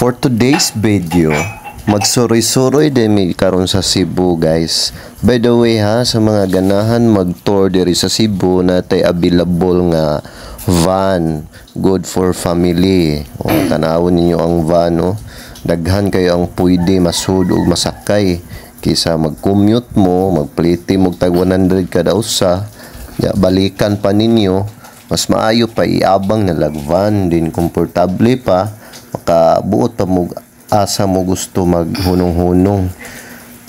For today's video, magsuroy-suroy din mi karon sa Cebu, guys. By the way ha, sa mga ganahan mag-tour diri sa Cebu, natay available nga van, good for family. O tanawon ninyo ang van, no. Daghan kayo ang pwede masud ug masakay kaysa mag-commute mo, magpliti mo tag 100 kada usa, ya balikan pa ninyo. Mas maayo pa iabang na lagvan din, komportable pa, makabuot pa mo asa mo gusto maghunong-hunong.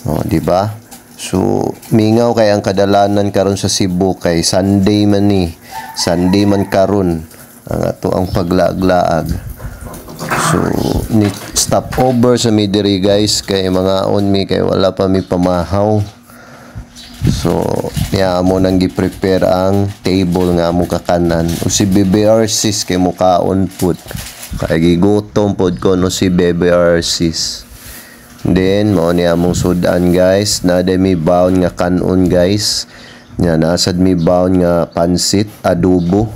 O, di ba? So, mingaw kay ang kadalanan karon sa Cebu kay Sunday man ni. Sunday man karon ang ato ang paglaag-laag. So, ni stop over sa mi diri, guys, kay mga on mi kay wala pa mi pamahaw. So, niya mo nang gi-prepare ang table nga mo kakanan. O si Bebe Arsis kay mo kaon pud. Kay gigutom pod ko no si Bebe Arsis. Then mo niya mong sudan, guys. Na mi baon nga kanon, guys. Nya nasad mi baon nga pansit adobo.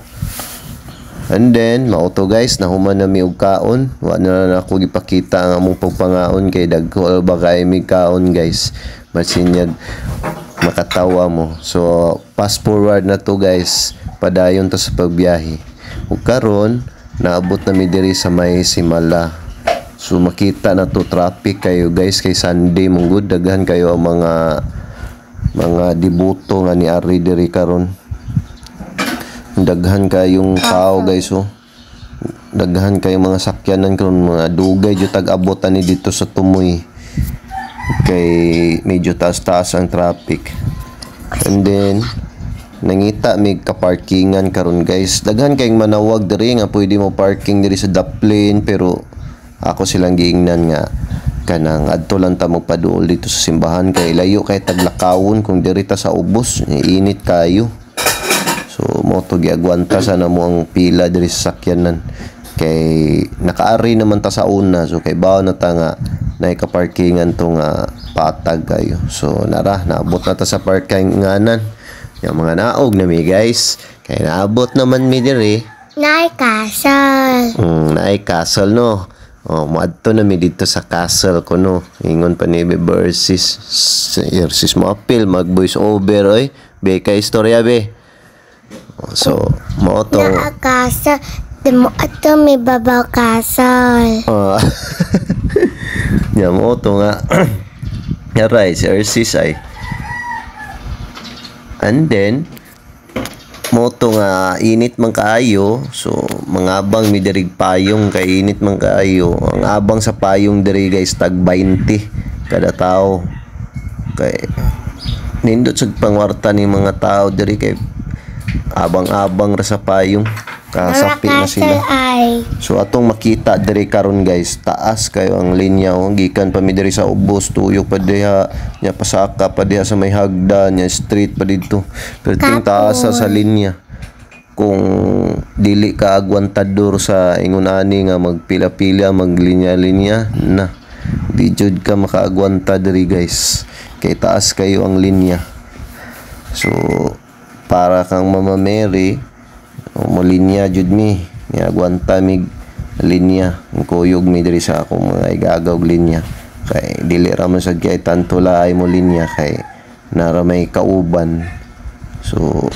And then mao to, guys, nahuman na mi og kaon. Wa na ako gipakita ang among pagpangaon kay dagko ba kay mi kaon, guys. Masinyag makatawa mo. So, fast forward na to, guys. Padayon to sa pagbiyahe. Ug karon naabot na mi diri sa may Simala. So, makita na to traffic kayo, guys, kay Sunday mong good. Daghan kayo ang mga dibuto nga ni Ari diri karon. Daghan kayong tao, guys, oh. Daghan kayong mga sakyanan karon, mga dugay jud tag-abot ani dito sa Tumoy. Kay medyo taas-taas ang traffic. And then nangita mig ka-parkingan karon, guys. Daghan kayong manawag diri nga pwede mo parking diri sa Daplin, pero ako silang giingnan nga kanang adto lang ta magpaduol dito sa simbahan kay layo kay taglakawon kung diri ta sa ubos, init kayo. So mo to giagwanta sana mo ang pila diri sa sakyanan kay nakaari naman ta sa una. So kay bawo na ta nga na ka-parkingan to nga patag kayo. So nara naabot na ta sa parkinganan. Yung mga naog na mi, guys. Kay naabot naman mi diri. Nay castle. Nay castle, no. Oh, moadto na mi dito sa castle ko, no. Ingon pa ni Versus mo apil mag voice over, oy. Be ka istorya, be. So mo to Na castle. Demo ato may babaw castle. Ya mo to nga. Yaray, si Arsis ay. And then mo to nga init man kaayo. So mangabang mi diri payong kay init man kaayo. Ang abang sa payong diri, guys, tag 20 kada tao. Kay nindot sa pangwarta ni mga tao diri kay abang-abang ra sa payong. Kasapi na sila. So atong makita diri karon, guys, taas kayo ang linya, oh. Gikan pa mi diri sa ubos, tuyok pa diha, nya pasaka pa diha sa may hagdan, nya street pa dito. Pero ting taas sa linya. Kung dili ka agwantador sa ingon ani nga magpila-pila, maglinya-linya na di jud ka makaagwanta diri, guys. Kay taas kayo ang linya. So para kang Mama Mary, mo linya jud mi, nga agwanta mig linya, ang kuyog mi diri sa akong mga igagaw linya. Kay dili ra man sad kay tanto laay mo linya kay nara may kauban. So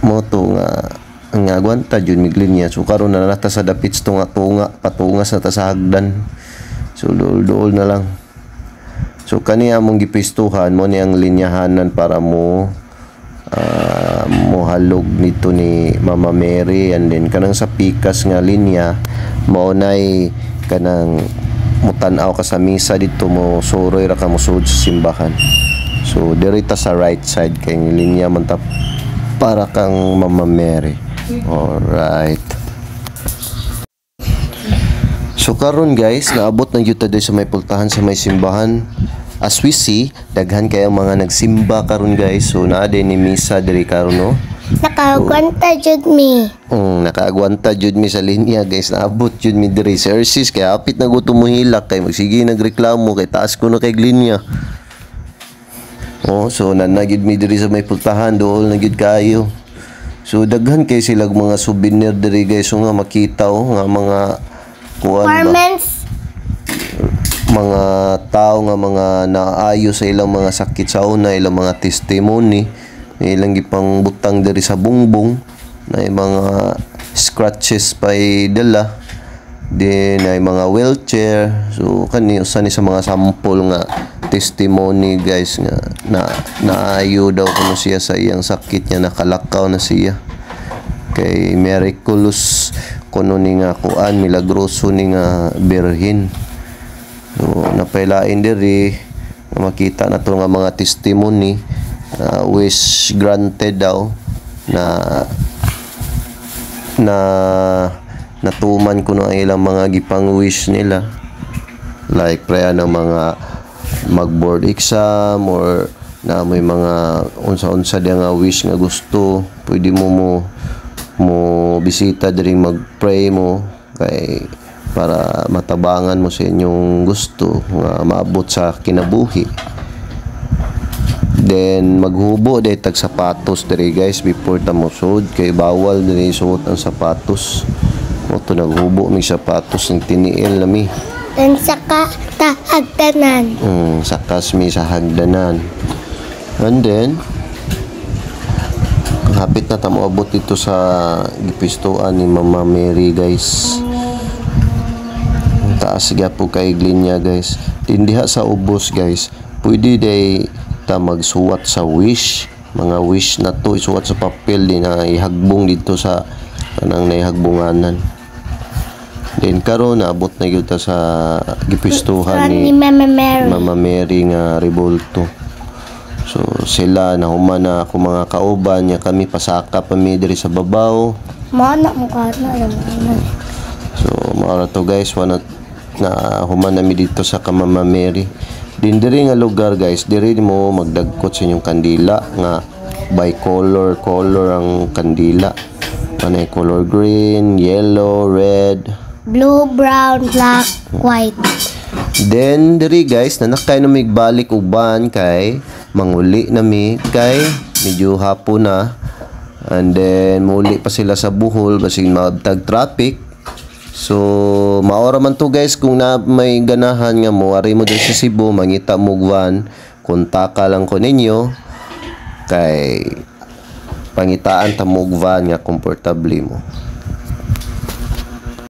mo to nga agwanta jud mig linya. So karon na nata sa dapits tunga patungas na ta sa hagdan. So dul na lang. So kani among gipistuhan mo ni ang linyahanan para mo mohalog nito ni Mama Mary. And then kanang sa pikas nga linya maunay kanang mutanaw ka sa misa dito, mo suroy ra ka mo sud sa simbahan. So diri ta sa right side kay linya man ta para kang Mama Mary. Alright. So karon, guys, naabot na gyud ta sa may pultahan sa may simbahan. As we see, daghan kay mga nagsimba karon, guys. So naa din ni misa diri karon, no. Nakaagwanta jud mi. Nakaagwanta jud mi sa linya, guys. Naabot jud mi diri sa Arsis kay apit na gutom mo hilak kay magsige nagreklamo kay taas ko na kay linya. So nanagid mi diri sa may pultahan, dool na gid kayo. So daghan kay sila mga souvenir diri, guys. So nga makita, nga mga kuan ba. mga tao nga mga naayo sa ilang mga sakit sa una, ilang mga testimony, ilang gipang butang diri sa bungbong na mga scratches pa dala, din ay mga wheelchair. So kani usa ni sa mga sample nga testimony guys nga naayo daw kuno siya sa iyang sakit niya, nakalakaw na siya kay miraculous kuno ni nga kuan, milagroso ni nga birhin. So napailain diri nga makita na to nga mga testimony, wish granted daw na natuman ko ang ilang mga gipang wish nila, like prayer ng mga mag-board exam or na may mga unsa-unsa dia nga wish nga gusto, pwede mo bisita diri mag-pray mo kay para matabangan mo sa inyong gusto nga maabot sa kinabuhi. Then maghubo day tag sapatos diri guys before ta mosud, kay bawal diri suot ang sapatos. Moto naghubo mig sapatos ng tiniil nami. Dan saka hagdanan. Sakas mi sa hagdanan. And then hapit na ta moabot dito sa gipistuan ni Mama Mary guys. Taas gyapon kay glinya guys. Tindiha sa ubos guys. Pwede day ta magsuwat sa wish. Mga wish na to isuwat sa papel din na ihagbong dito sa kanang naihagbunganan. Then karon naabot na gyud ta sa gipistuhan ni Mama Mary nga Revolto. So sila nahuman na ako mga kauban niya, kami pasaka pa mi diri sa babaw. Mana mo kana naman. So maara to guys, wana na human nami dito sa Mama Mary. Din diri nga lugar guys, diri mo magdagkot sa inyong kandila nga by color ang kandila. Panay color green, yellow, red, Blue, brown, black, white. then diri guys nanakay na migbalik uban kay manguli nami kay medyo hapon na, and then muli pa sila sa Bohol basig maabtag traffic. So maora man to guys, kung na may ganahan nga mo ari mo diri sa Cebu mangita mo van, kontaka lang ko ninyo kay pangitaan ta mo van nga komportable mo.